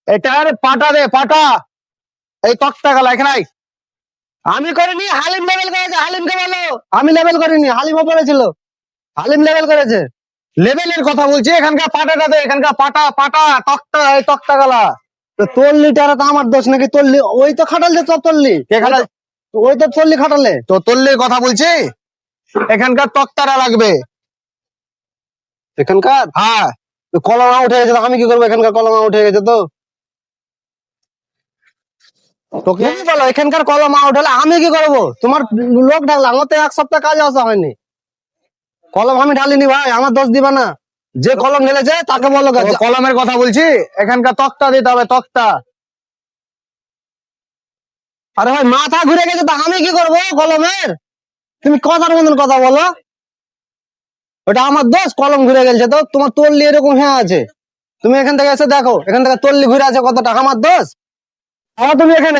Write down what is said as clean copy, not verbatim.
এটার পাটা দে, পাটা। এই তক্তা গালা এখানে আয়। আমি করিনি, হালিম লেভেল করেছে। হালিমকে বলো। আমি লেভেল করিনি, হালিমও পড়েছিল। হালিম লেভেল করেছে। লেভেলের কথা বলছি, এখানকার পাটাটা দে, এখানকার পাটা পাটা তক্তা, এই তক্তা গালা। তো তল্লিটা তো আমার দোষ নাকি? তল্লি ওই তো খাটালে, তো তল্লি কে খাটাল? ওই তো তল্লি খাটালে। তো তল্লির কথা বলছি, এখানকার তক্তারা লাগবে। এখানকার হ্যাঁ, তো কলমা উঠে গেছে, তো আমি কি করবো? এখানকার কলমা উঠে গেছে তো। তোকে তুমি বলো, এখানকার কলমা উঠালে আমি কি করবো? তোমার লোক ডাকলে, আমার তো 1 সপ্তাহ কাজে আসা হয়নি। কলম আমি ঢালিনি ভাই, আমার দোষ দিবা না। যে কলম ঢেলেছে তাকে বলো তোকে কলমের কথা বলছি, এখানকার তক্তা দিতে হবে, তক্তা। আরে ভাই মাথা ঘুরে গেছে, তা আমি কি করবো কলমের? তুমি কথার মতন কথা বলো। ওটা আমার দোষ, কলম ঘুরে গেছে তো। তোমার তল্লি এরকম হ্যাঁ আছে, তুমি এখান থেকে এসে দেখো, এখান থেকে তল্লি ঘুরে আছে কতটা, আমার দোষ? আবার তুমি এখানে